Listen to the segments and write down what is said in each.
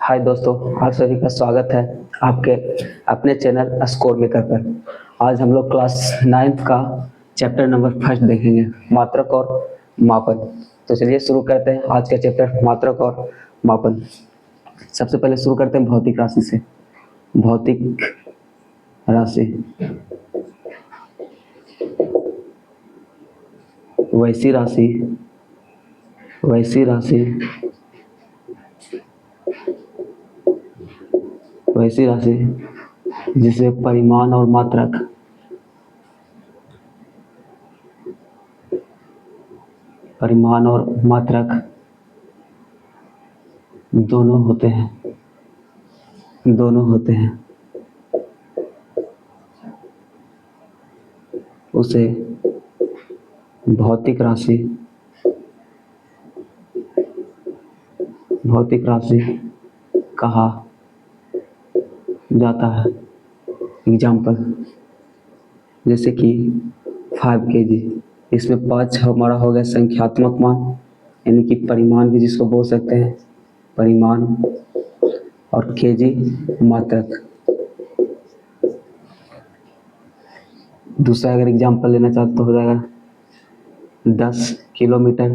हाय दोस्तों, आप सभी का स्वागत है आपके अपने चैनल स्कोर मेकर पर। आज हम लोग क्लास 9th का चैप्टर नंबर फर्स्ट देखेंगे, मात्रक और मापन। तो चलिए शुरू करते हैं आज का चैप्टर मात्रक और मापन। सबसे पहले शुरू करते हैं भौतिक राशि से। भौतिक राशि वैसी राशि वैसी राशि वैसी राशि जिसे परिमाण और मात्रक दोनों होते हैं उसे भौतिक राशि कहा जाता है। एग्जाम्पल जैसे कि 5 kg, इसमें 5 हमारा हो गया संख्यात्मक मान, यानी कि परिमाण भी जिसको बोल सकते हैं परिमाण, और kg मात्रक। दूसरा अगर एग्जाम्पल लेना चाहते तो हो जाएगा 10 किलोमीटर,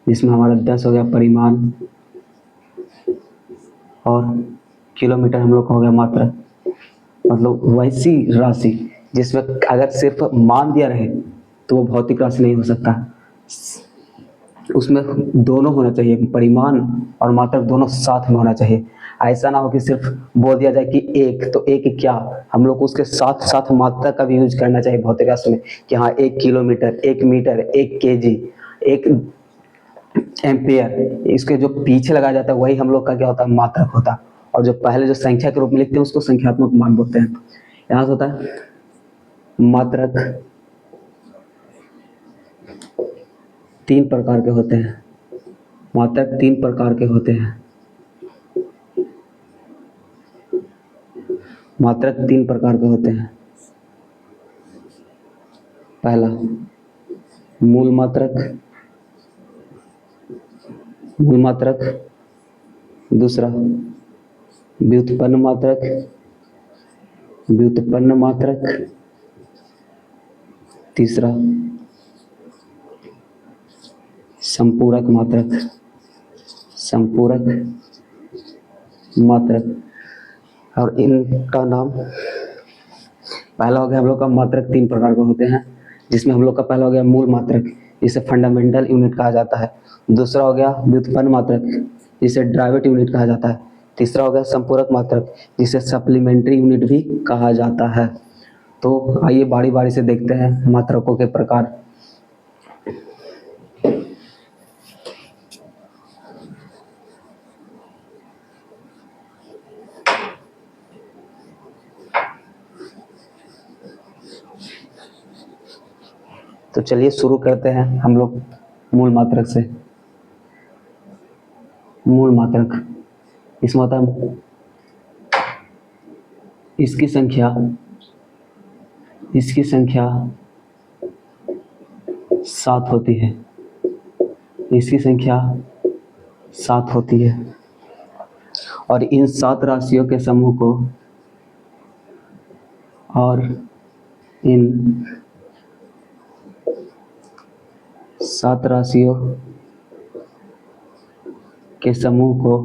जिसमें हमारा 10 हो गया परिमाण और किलोमीटर हम लोग का हो गया मात्रक। मतलब वैसी राशि जिसमें अगर सिर्फ मान दिया रहे तो वो भौतिक राशि नहीं हो सकता, उसमें दोनों होना चाहिए, परिमाण और मात्रक दोनों साथ में होना चाहिए। ऐसा ना हो कि सिर्फ बोल दिया जाए कि एक, तो एक क्या, हम लोग को उसके साथ साथ मात्रक का भी यूज करना चाहिए भौतिक राशि में, कि हाँ 1 किलोमीटर, 1 मीटर, 1 kg, 1 एम्पियर, इसके जो पीछे लगाया जाता है वही हम लोग का क्या होता है, मात्रक होता है। और जो पहले जो संख्या के रूप में लिखते हैं उसको संख्यात्मक मान बोलते हैं। यहाँ से होता है मात्रक 3 प्रकार के होते हैं। मात्रक 3 प्रकार के होते हैं। मात्रक 3 प्रकार के होते हैं। पहला मूल मात्रक, दूसरा व्युत्पन्न मात्रक, तीसरा संपूरक मात्रक। और इनका नाम, पहला हो गया हम लोग का मात्रक 3 प्रकार के होते हैं, जिसमें हम लोग का पहला हो गया मूल मात्रक, जिसे फंडामेंटल यूनिट कहा जाता है। दूसरा हो गया व्युत्पन्न मात्रक, जिसे डेरिवेटिव यूनिट कहा जाता है। तीसरा हो गया संपूरक मात्रक, जिसे सप्लीमेंट्री यूनिट भी कहा जाता है। तो आइए बारी बारी से देखते हैं मात्रकों के प्रकार। तो चलिए शुरू करते हैं हम लोग मूल मात्रक से। मूल मात्रक, इसमें होता है इसकी संख्या 7 होती है। इसकी संख्या 7 होती है और इन 7 राशियों के समूह को, और इन 7 राशियों के समूह को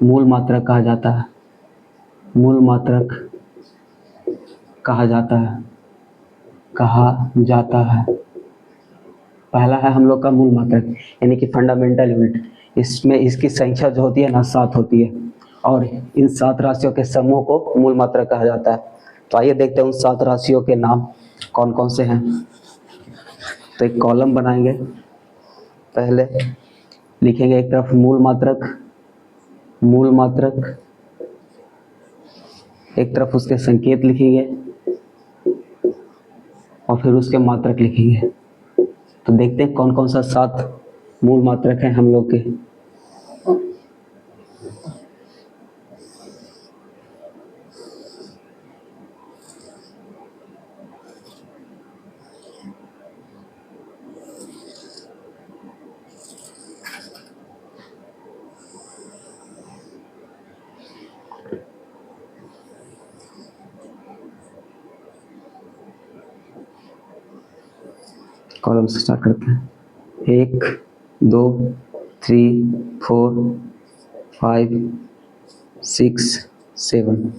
मूल मात्रक कहा जाता है। मूल मात्रक कहा जाता है। पहला है हम लोग का मूल मात्रक, यानी कि फंडामेंटल यूनिट। इसमें इसकी संख्या जो होती है ना 7 होती है, और इन 7 राशियों के समूह को मूल मात्रक कहा जाता है। तो आइए देखते हैं उन 7 राशियों के नाम कौन कौन से हैं। तो एक कॉलम बनाएंगे, पहले लिखेंगे एक तरफ मूल मात्रक, एक तरफ उसके संकेत लिखेंगे और फिर उसके मात्रक लिखेंगे। तो देखते हैं कौन कौन सा 7 मूल मात्रक हैं हम लोग के। कॉलम से स्टार्ट करते हैं। 1 2 3 4 5 6 7।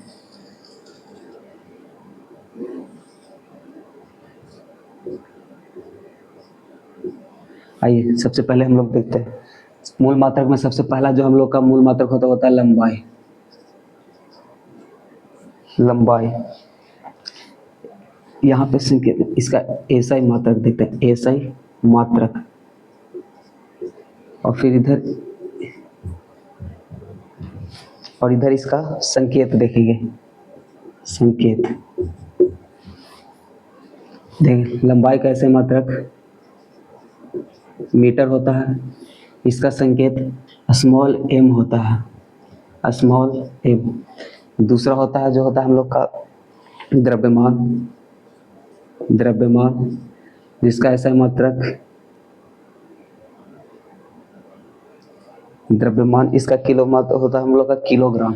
आइए सबसे पहले हम लोग देखते हैं मूल मात्रक में सबसे पहला जो हम लोग का मूल मात्रक होता है लंबाई। लंबाई यहाँ पे संकेत इसका एसआई मात्रक देखते हैं, एसआई मात्रक। और फिर इधर इसका संकेत देखेंगे, संकेत देख। लंबाई का एसआई मात्रक मीटर होता है, इसका संकेत स्मॉल एम होता है, स्मॉल एम। दूसरा होता है जो होता है हम लोग का द्रव्यमान, द्रव्यमान जिसका एसआई मात्रक द्रव्यमान, इसका किलो मात्रक होता है हम लोग का किलोग्राम,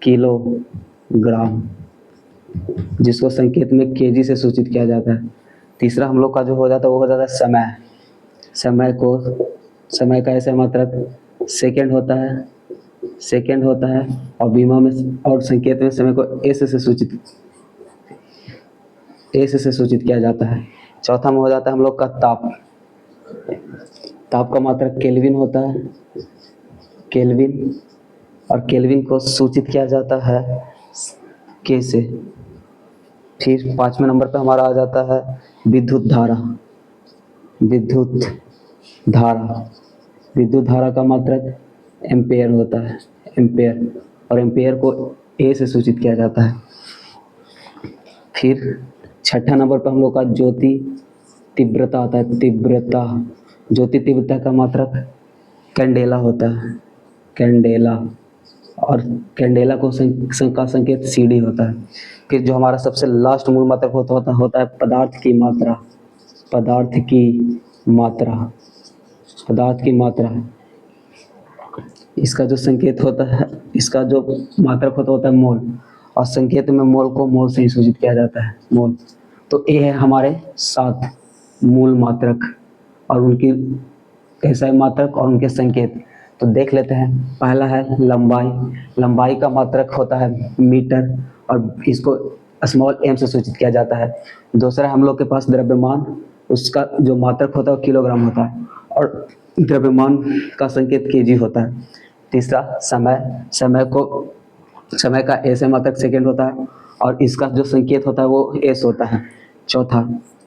किलोग्राम जिसको संकेत में केजी से सूचित किया जाता है। तीसरा हम लोग का जो हो जाता है वो हो जाता है समय। समय का एसआई मात्रक सेकंड होता है, सेकंड होता है। और बीमा में और संकेत में समय को एस से सूचित किया जाता है। चौथा में हो जाता है हम लोग का ताप। ताप का मात्रक केल्विन होता है, केल्विन। और केल्विन को सूचित किया जाता है के से। फिर 5वें नंबर पे हमारा आ जाता है विद्युत धारा। विद्युत धारा, विद्युत धारा का मात्रक एम्पेयर होता है, एम्पेयर। और एम्पेयर को ए से सूचित किया जाता है। फिर 6ठा नंबर पर हम लोग का ज्योति तीव्रता आता है, तीव्रता। ज्योति तीव्रता का मात्रक कैंडेला होता है, कैंडेला। और कैंडेला को का संकेत सीडी होता है। फिर जो हमारा सबसे लास्ट मूल मात्रक होता है पदार्थ की मात्रा, पदार्थ की मात्रा, पदार्थ की मात्रा। इसका जो संकेत होता है, इसका जो मात्रक होता है मोल। और संकेत में मोल को मोल से ही सूचित किया जाता है, मोल। तो ये है हमारे 7 मूल मात्रक और उनकी एसआई मात्रक और उनके संकेत। तो देख लेते हैं। पहला है लंबाई। लंबाई का मात्रक होता है मीटर और इसको स्मॉल एम से सूचित किया जाता है। दूसरा हम लोग के पास द्रव्यमान, उसका जो मात्रक होता है वो किलोग्राम होता है और द्रव्यमान का संकेत केजी होता है। तीसरा समय, समय का एसआई मात्रक सेकंड होता है और इसका जो संकेत होता है वो एस होता है। चौथा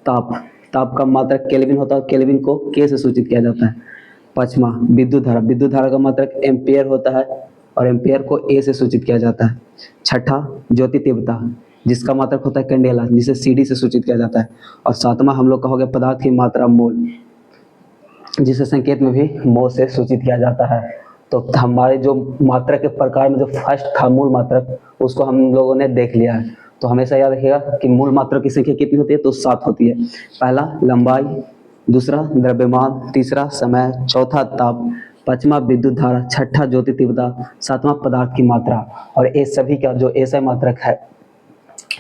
ताप, ताप का मात्रक केल्विन होता है, केल्विन को के से सूचित किया जाता है। पांचवा विद्युत धारा, विद्युत धारा का मात्रक एम्पियर होता है और एम्पियर को ए से सूचित किया जाता है। छठा ज्योति तीव्रता, जिसका मात्रक होता है कैंडेला, जिसे सीडी से सूचित किया जाता है। और सातवां हम लोग का हो गया पदार्थ की मात्रा मोल, जिसे संकेत में भी मोल से सूचित किया जाता है। तो हमारे जो मात्रक के प्रकार में जो फर्स्ट था मूल मात्रक, उसको हम लोगों ने देख लिया है। तो हमेशा याद रखिएगा कि मूल मात्रक की संख्या कितनी होती है, तो 7 होती है। पहला लंबाई, दूसरा द्रव्यमान, तीसरा समय, चौथा ताप, पांचवा विद्युत धारा, छठा ज्योति तीव्रता, सातवां पदार्थ की मात्रा। और ये सभी का जो एसआई मात्रक है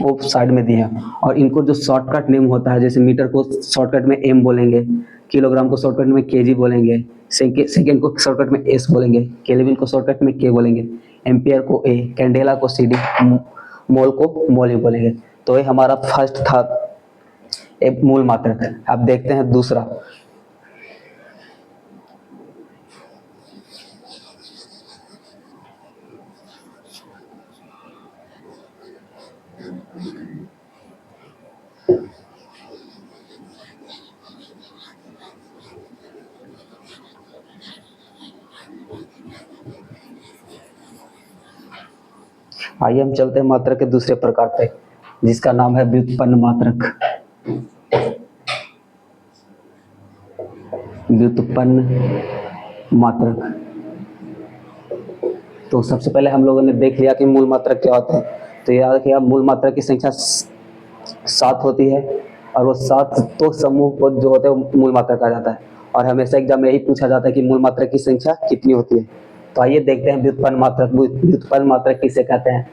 वो साइड में दिए हैं। और इनको जो शॉर्टकट नेम होता है, जैसे मीटर को शॉर्टकट में एम बोलेंगे, किलोग्राम को शॉर्टकट में केजी बोलेंगे, सेकेंड को शॉर्टकट में एस बोलेंगे, केल्विन को शॉर्टकट में के बोलेंगे, एम्पियर को ए, कैंडेला को सीडी, मोल को मोल बोलेंगे। तो ये हमारा फर्स्ट था एक मूल मात्रक। अब देखते हैं दूसरा। आइए हम चलते हैं मात्रक के दूसरे प्रकार पे, जिसका नाम है व्युत्पन्न मात्रक। व्युत्पन्न मात्रक। तो सबसे पहले हम लोगों ने देख लिया कि मूल मात्रक क्या होता है। तो याद रखिएगा मूल मात्रक की संख्या 7 होती है और वो 7 तो समूह को जो होते हैं वो मूल मात्रक कहा जाता है। और हमेशा एग्जाम में यही पूछा जाता है कि मूल मात्रक की संख्या कितनी होती है। तो आइए देखते हैं व्युत्पन्न मात्रक। व्युत्पन्न मात्रक किसे कहते हैं?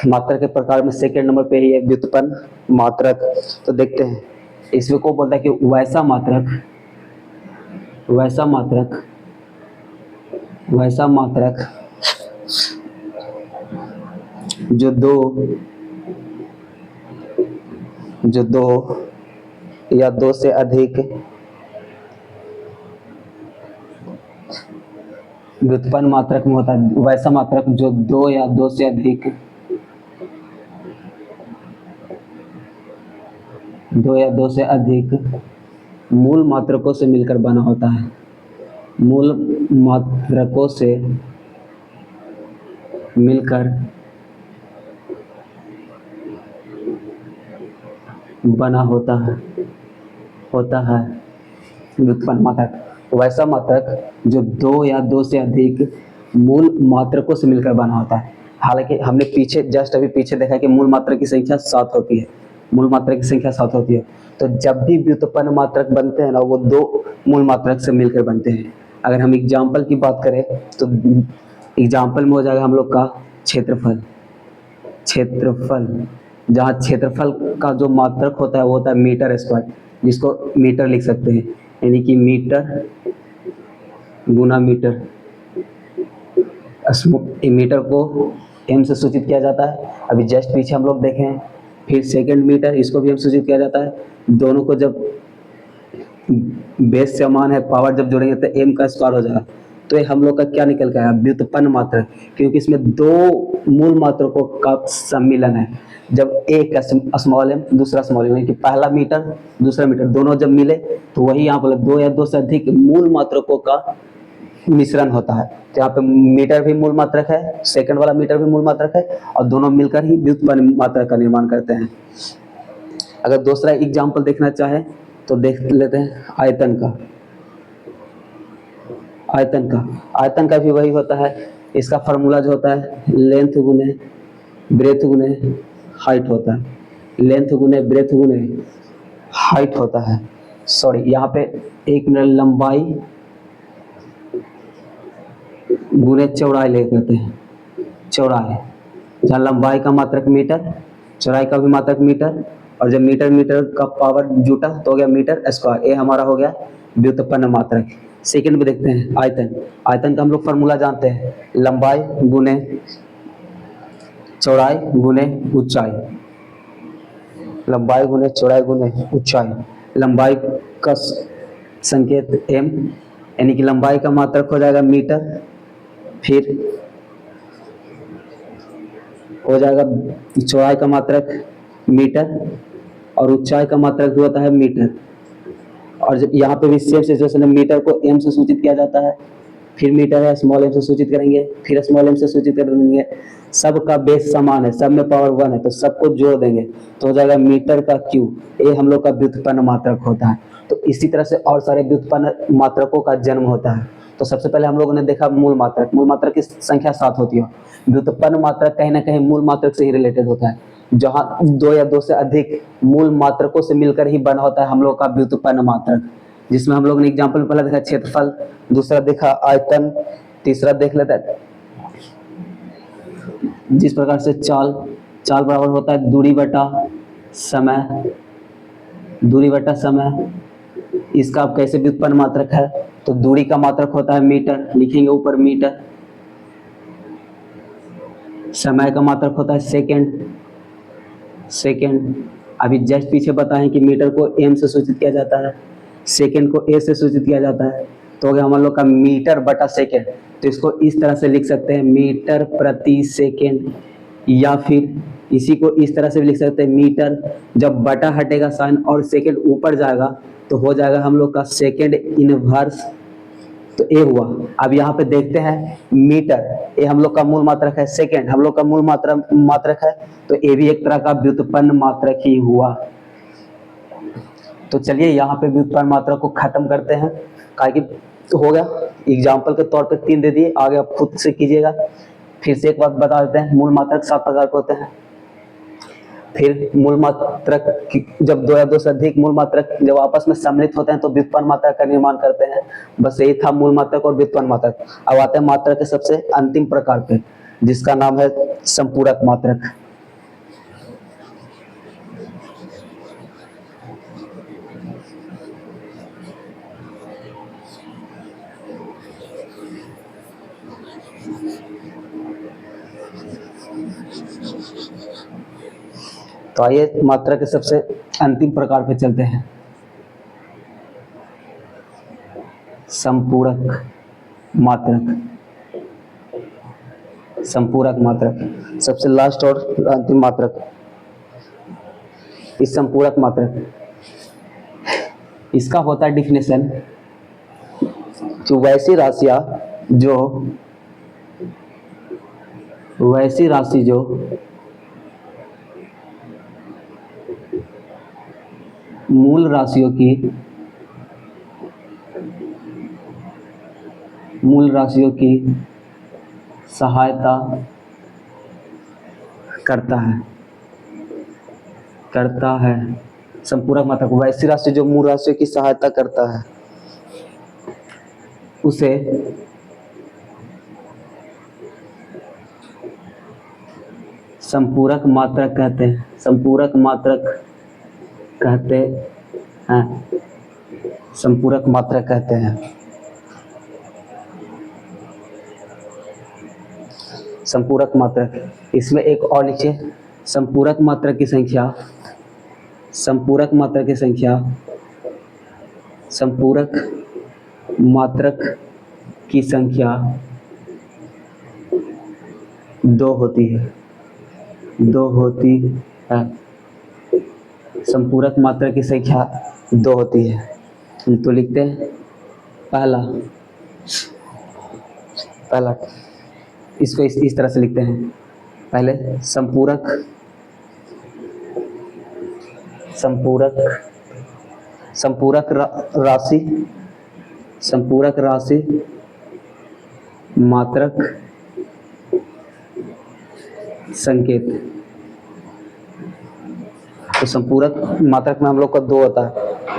मात्रक के प्रकार में सेकंड नंबर पे ही है व्युत्पन्न मात्रक। तो देखते हैं इसमें को बोलता है कि वैसा मात्रक जो दो या दो से अधिक व्युत्पन्न मात्रक में होता है, वैसा मात्रक जो दो या दो से अधिक मूल मात्रकों से मिलकर बना होता है। मूल मात्रकों से मिलकर बना होता है व्युत्पन्न मात्रक। वैसा मात्रक जो दो या दो से अधिक मूल मात्रकों से मिलकर बना होता है। हालांकि हमने अभी पीछे देखा कि मूल मात्रक की संख्या 7 होती है। तो जब भी व्युत्पन्न मात्रक बनते हैं ना, वो दो मूल मात्रक से मिलकर बनते हैं। अगर हम एग्जाम्पल की बात करें तो एग्जाम्पल में हो जाएगा हम लोग का क्षेत्रफल, जहाँ क्षेत्रफल का जो मात्रक होता है वो होता है मीटर स्क्वायर, जिसको मीटर लिख सकते हैं, यानी कि मीटर गुना मीटर। मीटर को एम से सूचित किया जाता है। अभी जस्ट पीछे हम लोग देखें, फिर सेकंड मीटर, इसको भी एम सूचित किया जाता है। दोनों को जब बेस समान है, पावर जब जोड़ेंगे तो एम का स्क्वायर हो जाएगा। तो ये हम लोग का क्या निकल के आया, व्युत्पन्न मात्रक, क्योंकि इसमें दो मूल मात्रकों का सम्मिलन है। जब एक स्मॉल एम दूसरा स्मॉल एम, कि पहला मीटर दूसरा मीटर दोनों जब मिले तो वही यहाँ पर दो या दो से अधिक मूल मात्रकों का मिश्रण होता है। तो यहाँ पे मीटर भी मूल मात्रक है, सेकंड वाला मीटर भी मूल मात्रक है, और दोनों मिलकर ही व्युत्पन्न मात्रक का निर्माण करते हैं। अगर दूसरा एग्जाम्पल देखना चाहे तो देख लेते हैं आयतन का भी वही होता है। इसका फार्मूला जो होता है लेंथ गुने ब्रेथ गुने हाइट होता है। सॉरी, यहाँ पे 1 मीटर लंबाई गुने चौड़ाई ले लेते हैं। जहाँ लंबाई का मात्रक मीटर, चौड़ाई का भी मात्रक मीटर, और जब मीटर का पावर जुटा तो हो गया मीटर स्क्वायर। ये हमारा हो गया व्युत्पन्न मात्रक। सेकंड में देखते हैं आयतन का हम लोग फार्मूला जानते हैं, लंबाई गुने चौड़ाई गुने ऊंचाई। लंबाई का संकेत m, यानी कि लंबाई का मात्रक हो जाएगा मीटर, फिर हो जाएगा चौड़ाई का मात्रक मीटर, और ऊंचाई का मात्रक भी होता है मीटर। और जब यहाँ पे भी सेम सिचुएशन है, मीटर को m से सूचित किया जाता है, फिर मीटर है स्मॉल m से सूचित करेंगे, फिर स्मॉल m से सूचित कर देंगे। सबका बेस समान है, सब में पावर 1 है, तो सबको जोड़ देंगे तो हो जाएगा मीटर का क्यूब। ये हम लोग का व्युत्पन्न मात्रक होता है। तो इसी तरह से और सारे व्युत्पन्न मात्रकों का जन्म होता है। तो सबसे पहले हम लोगों ने देखा मूल मात्रक की संख्या 7 होती है। व्युत्पन्न मात्रक कहीं ना कहीं मूल मात्रक से ही रिलेटेड होता है, जहाँ दो या दो से अधिक मूल मात्रकों से मिलकर ही बना होता है हम लोग का व्युत्पन्न मात्रक। जिसमें हम लोग ने एग्जाम्पल पहला देखा क्षेत्रफल, दूसरा देखा आयतन, तीसरा देख लेते हैं जिस प्रकार से चाल बराबर होता है दूरी बटा समय। इसका अब कैसे व्युत्पन्न मात्रक है, तो दूरी का मात्रक होता है मीटर, लिखेंगे ऊपर मीटर। समय का मात्रक होता है सेकंड। अभी जस्ट पीछे बताएं कि मीटर को m से सूचित किया जाता है, सेकंड को a से सूचित किया जाता है। तो हो गया हम लोग का मीटर बटा सेकंड। तो इसको इस तरह से लिख सकते हैं मीटर प्रति सेकंड, या फिर इसी को इस तरह से भी लिख सकते हैं मीटर, जब बटा हटेगा साइन और सेकंड ऊपर जाएगा तो हो जाएगा हम लोग का सेकंड इनवर्स। तो ए हुआ। अब यहाँ पे देखते हैं मीटर, ये हम लोग का मूल मात्रक है, सेकंड हम लोग का मूल मात्रक है, तो ये भी एक तरह का व्युत्पन्न मात्रक ही हुआ। तो चलिए यहाँ पे व्युत्पन्न मात्रक को खत्म करते हैं, काहे कि हो गया एग्जाम्पल के तौर पे 3 दे दिए, आगे आप खुद से कीजिएगा। फिर से एक बात बता देते हैं, मूल मात्रक 7 प्रकार के होते हैं। फिर मूल मात्रक जब दो या दो से अधिक मूल मात्रक जब आपस में सम्मिलित होते हैं तो व्युत्पन्न मात्रक का निर्माण करते हैं। बस यही था मूल मात्रक और व्युत्पन्न मात्रक। अब आते हैं मात्रक के सबसे अंतिम प्रकार पे, जिसका नाम है संपूरक मात्रक। तो आइए मात्रा के सबसे अंतिम प्रकार पे चलते हैं, संपूरक मात्रक। संपूरक मात्रक सबसे लास्ट और अंतिम मात्रक। इस संपूरक मात्रक, इसका होता है डिफिनेशन कि वैसी राशि जो मूल राशियों की सहायता करता है। संपूरक मात्रक वैसी राशि जो मूल राशियों की सहायता करता है, उसे संपूरक मात्रक कहते हैं। संपूरक मात्रक कहते हैं। संपूरक मात्रक कहते हैं। संपूरक मात्रक, इसमें एक और लिखिए, संपूरक मात्रक की संख्या, संपूरक मात्रक की संख्या, संपूरक मात्रक की संख्या 2 होती है। 2 होती है। संपूरक मात्रक की संख्या 2 होती है। तो लिखते हैं पहला इसको इस तरह से लिखते हैं। पहले संपूरक राशि मात्रक संकेत। तो संपूरक मात्रक में हम लोग का 2 होता है।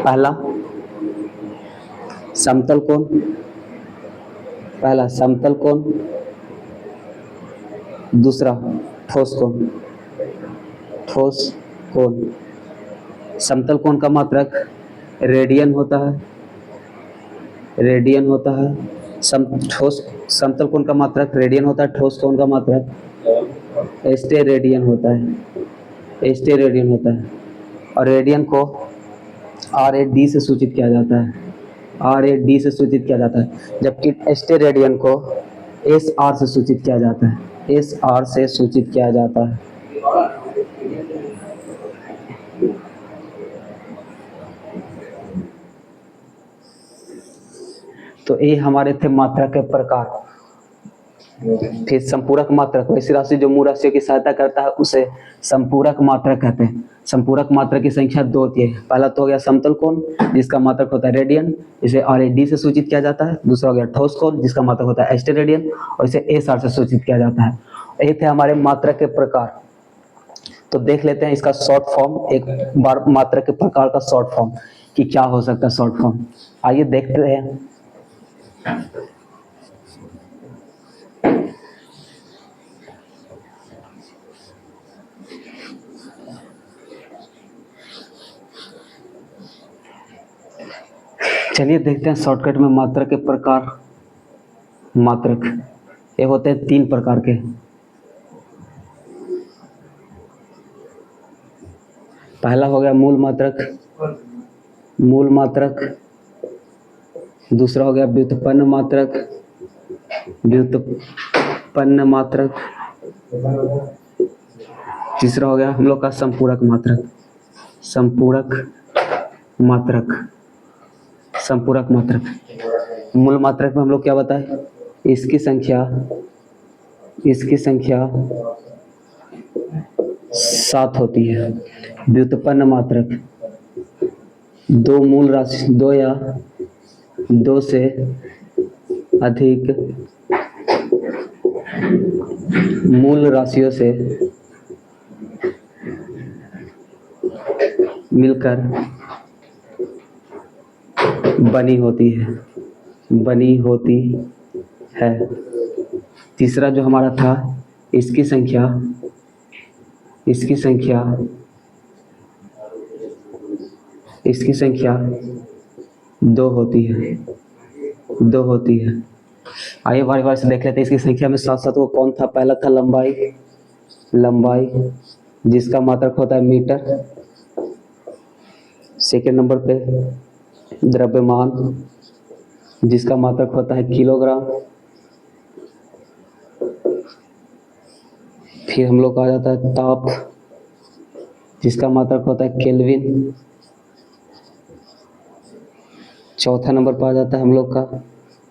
पहला समतल कोण, दूसरा ठोस कोण। समतल कोण का मात्रक रेडियन होता है। समतल कोण का मात्रक रेडियन होता है। ठोस कोण का मात्रक एस्टेरेडियन होता है। और रेडियन को RAD से सूचित किया जाता है। जबकि एस्टेरेडियन को SR से सूचित किया जाता है। तो ये हमारे थे मात्रा के प्रकार। फिर संपूरक मात्रक, वैसी राशि जो मूल राशियों की सहायता करता है, उसे संपूरक मात्रक कहते हैं। संपूरक मात्रक की संख्या 2 होती है। पहला तो हो गया समतल कोण, जिसका मात्रक होता है रेडियन, इसे RAD से सूचित किया जाता है। दूसरा हो गया ठोस कोण, जिसका मात्रक होता है एस्टेरेडियन, और इसे SR से सूचित किया जाता है। ये थे हमारे मात्रक के प्रकार। तो देख लेते हैं इसका शॉर्ट फॉर्म, एक बार मात्रक के प्रकार का शॉर्ट फॉर्म कि क्या हो सकता है शॉर्ट फॉर्म। आइए देखते हैं। चलिए देखते हैं शॉर्टकट में मात्रक के प्रकार। मात्रक ये होते हैं 3 प्रकार के। पहला हो गया मूल मात्रक। दूसरा हो गया व्युत्पन्न मात्रक। तीसरा हो गया हम लोग का संपूरक मात्रक। मूल मात्रक में हम लोग क्या बताए, इसकी संख्या 7 होती है। व्युत्पन्न मात्रक 2 मूल राशि, 2 या 2 से अधिक मूल राशियों से मिलकर बनी होती है। तीसरा जो हमारा था, इसकी संख्या 2 होती है। आइए बारी बारी से देख लेते हैं इसकी संख्या में साथ साथ वो कौन था। पहला था लंबाई, लंबाई जिसका मात्रक होता है मीटर। सेकेंड नंबर पे द्रव्यमान जिसका मात्रक होता है किलोग्राम। फिर हम लोग का आ जाता है ताप जिसका मात्रक होता है केल्विन। चौथा नंबर पर आ जाता है हम लोग का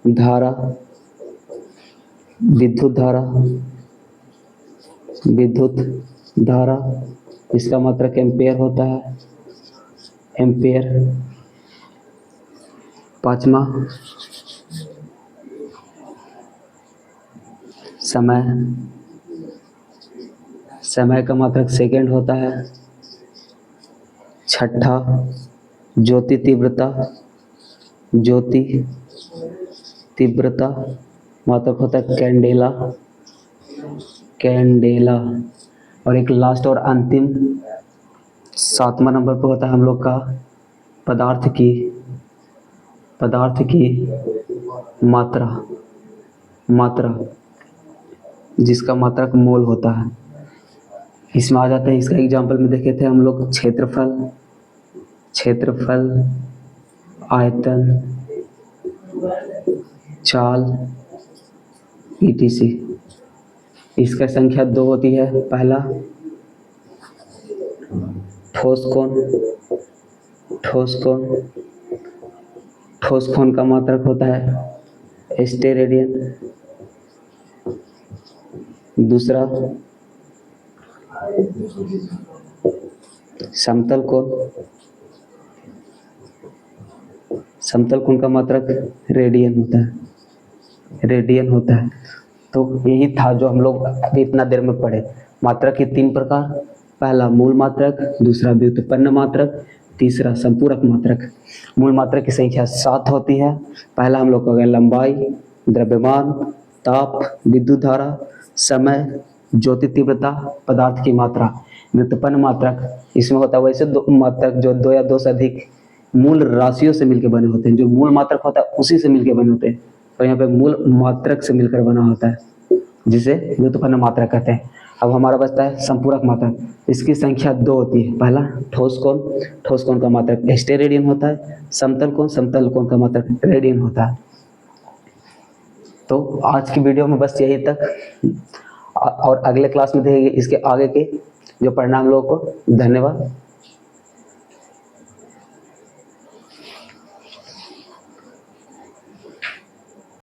धारा, विद्युत धारा, विद्युत धारा इसका मात्रक एम्पेयर होता है, एम्पेयर। पांचवा समय, समय का मात्रक सेकंड होता है। छठा ज्योति तीव्रता, ज्योति तीव्रता मात्रक होता है कैंडेला, कैंडेला। और एक लास्ट और अंतिम सातवां नंबर पर होता है हम लोग का पदार्थ की, पदार्थ की मात्रा, मात्रा जिसका मात्रक मोल होता है। इसमें आ जाता है, इसका एग्जाम्पल में देखे थे हम लोग क्षेत्रफल, क्षेत्रफल, आयतन, चाल, ETC। इसका संख्या 2 होती है। पहला ठोस कोण, ठोस कोण, ठोस कोण का मात्रक होता है स्टेरेडियन। दूसरा समतल कोण, समतल कोण का मात्रक रेडियन होता है, रेडियन होता है। तो यही था जो हम लोग अभी इतना देर में पढ़े। मात्रक के 3 प्रकार, पहला मूल मात्रक, दूसरा व्युत्पन्न मात्रक, तीसरा संपूरक मात्रक। मूल मात्रक की संख्या 7 होती है। पहला हम लोग का गया लंबाई, द्रव्यमान, ताप, विद्युत धारा, समय, ज्योति तीव्रता, पदार्थ की मात्रा। व्युत्पन्न मात्रक इसमें होता है वैसे दो मात्रक जो 2 या 2 से अधिक मूल राशियों से मिलकर बने होते हैं। जो मूल मात्रक होता है उसी से मिलकर बने होते हैं, और यहाँ पे मूल मात्रक से मिलकर बना होता है जिसे व्युत्पन्न मात्रक कहते हैं। अब हमारा बचता है संपूरक मात्रक। इसकी संख्या 2 होती है। पहला ठोस कोण, ठोस कोण का मात्रक स्टेरेडियन होता है। समतल कोण, समतल कोण का मात्रक रेडियन होता है। तो आज की वीडियो में बस यही तक, और अगले क्लास में देखेंगे इसके आगे के जो पढ़ना हम लोगों को। धन्यवाद।